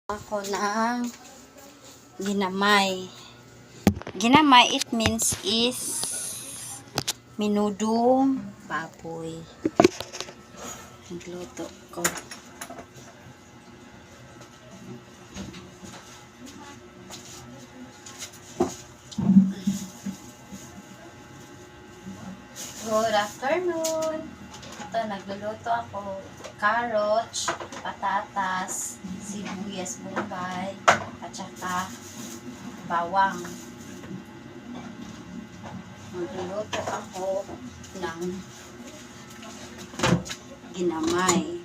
Ako ng ginamay. Ginamay, it means is minudong baboy. Nagluto ko. Good afternoon. Ito, nagluluto ako. Carrots, patatas, sibuyas, bombay, at saka bawang. Nagluluto ako ng ginamay.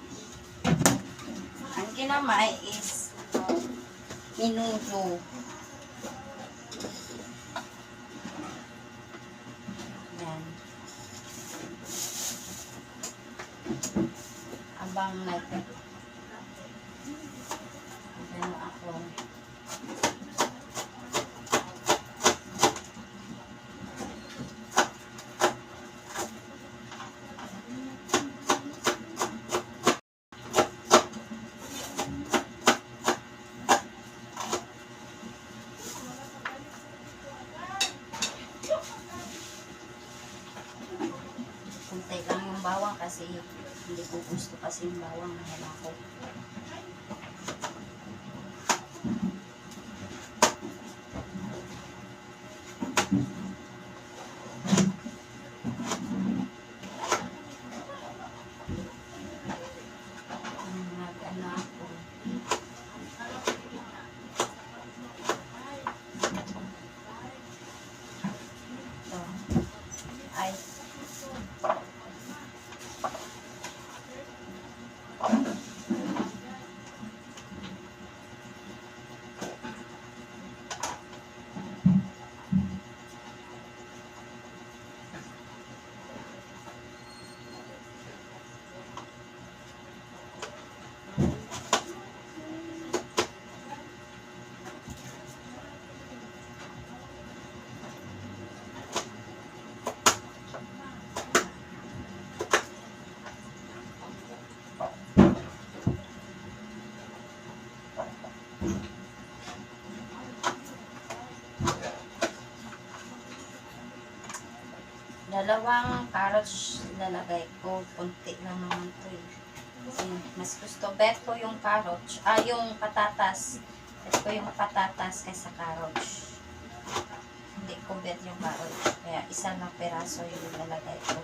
Ang ginamay is minudo. Yan. Abang natin. Ano ako. Kuntay lang yung bawang kasi hindi ko gusto kasi yung bawang na halako. Nag-ano ako. Ito. Ay. Dalawang carrots lalagay ko. Kunti lang naman ito eh. Kasi mas gusto. Bet ko yung carrots. Yung patatas. Bet ko yung patatas kaysa carrots. Hindi ko bet yung carrots. Kaya isa na peraso yung lalagay ko.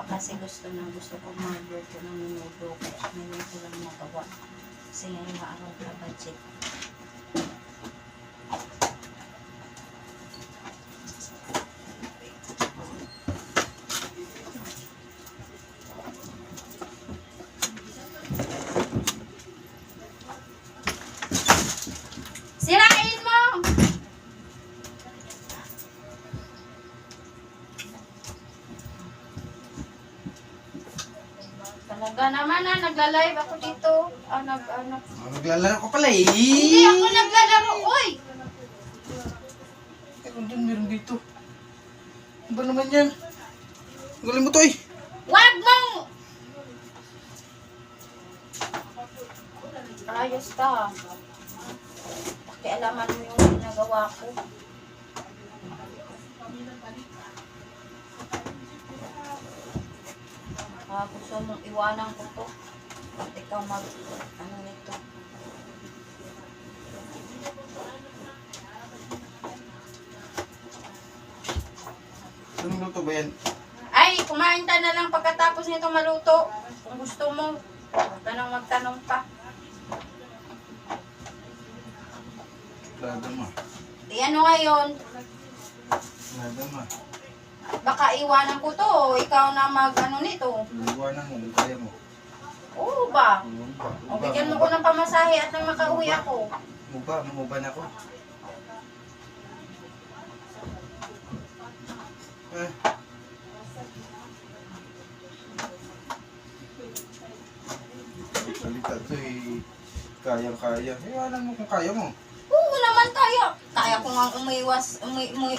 Kasi gusto ko mag-luto ng minudo. Kaya minudo lang magawa. Kasi ngayon maaraw na budget. Sirain mo! Talaga naman nagla-live ako dito. Naglalaro ko pala eh. Hindi ako naglalaro, oy! Meron dito. Ano ba naman yan? Galing mo to eh. Wag mong! Ayos ka. Pakialaman mo yung ginagawa ko. Gusto mong iwanan ko to. At ikaw ano nito. Anong luto ba yan? Ay, kumain ka na lang pagkatapos nito maluto. Kung gusto mo, huwag ka nang magtanong pa. Lada ma. Ano ngayon? Lada ma. Baka iwanan ko to. Ikaw na mag-ano nito. Iwanan mo, kaya mo. Oo ba? Muba. O bigyan mo ko ng pamasahe at nang makauwi ako. Muba na ako. Salita to eh. Kayang-kaya. Iwanan mo kung kaya mo. Oo naman kaya. Kaya ko nga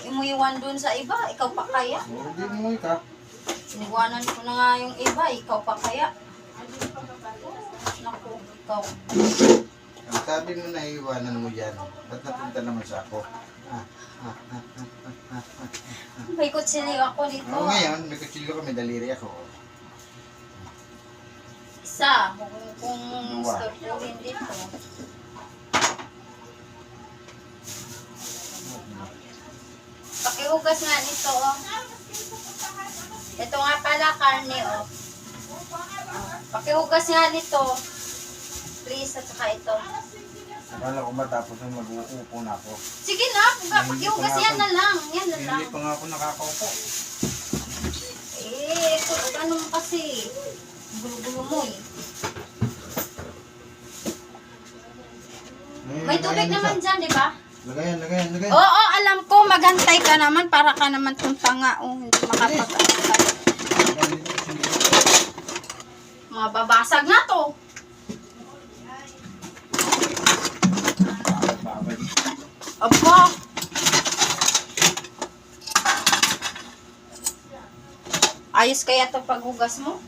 umuiwan dun sa iba. Ikaw pa kaya? Hindi mo ka. Iniwanan ko na nga yung iba. Ikaw pa kaya? Naku, ikaw. Ang sabi mo na iwanan mo yan. Ba't napunta naman sa ako? May kutsili ako dito. Oo, ngayon, may kutsilyo ka, may daliri ako. Isa. Kung Dua. storpuhin dito. Pakihugas nga nito, oh. Ito nga pala, karne, oh. Pakihugas nga nito. Please, at saka ito. Akala ko matapos nung mag-uupo na ako. Sige na, pakihugas yan na lang. Yan na lang. Hindi pa nga ako nakakaupo. Ano mo kasi? Gulo-gulo mo, eh. May tubig naman dyan, di ba? Lagayan. Oo, alam ko. Magantay ka naman para ka naman tunta nga. Oh, hindi makapag-antay. Mababasag na to. Aba. Ayos kaya to paghugas mo?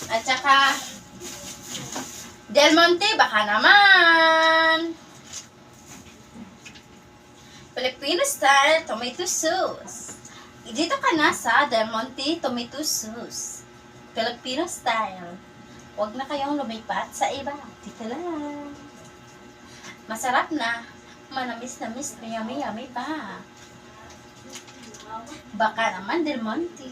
At saka, Del Monte, baka naman. Filipino style tomato sauce. Dito ka na sa Del Monte tomato sauce. Filipino style. Huwag na kayong lumipat sa iba. Dito lang. Masarap na. Manamis-namis. Yummy-yummy pa. Baka naman Del Monte.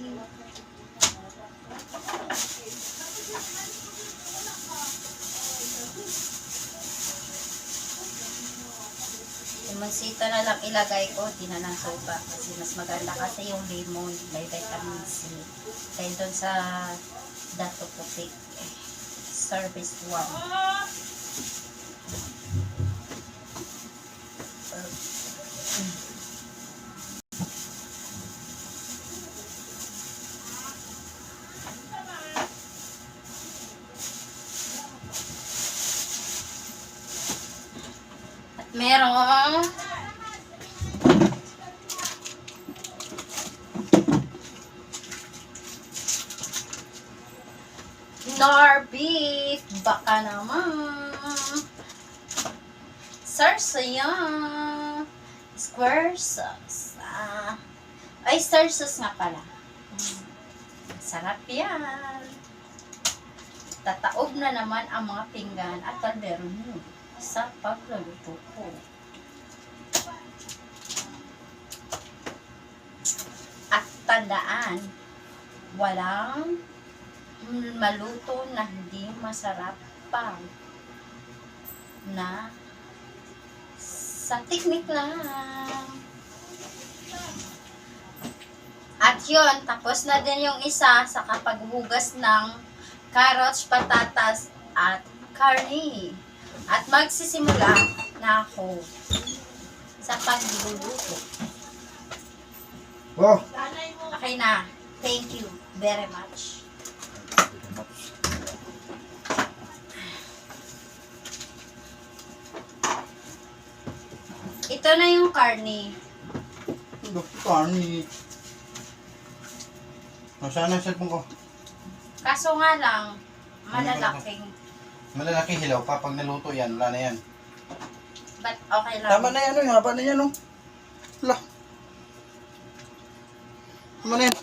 Limonsito na lang ilagay ko, di na ng soba. Kasi mas maganda kasi yung lemon, may vitamin C. Dahil doon sa dato puti. Service 1. Merong nor beef, baka naman sarsaya, square sauce. Ay, star sauce nga pala. Sarap yan. Tataob na naman ang mga pinggan at kaldero nyo sa pagluluto ko. At tandaan, walang maluto na hindi masarap pa na sa teknik lang. At yun, tapos na din yung isa sa kapaghugas ng carrots, patatas, at karne. At magsisimula na ako sa pagluluto. Oh! Okay na. Thank you very much. Ito na yung karne. Karni. Nasaan ang cellphone ko? Kaso nga lang, malalaking. Malalaki hilaw pa. Pag naluto yan, wala na yan. But okay lang. Tama na yan, haba na yan, oh. Wala. Tama na yan.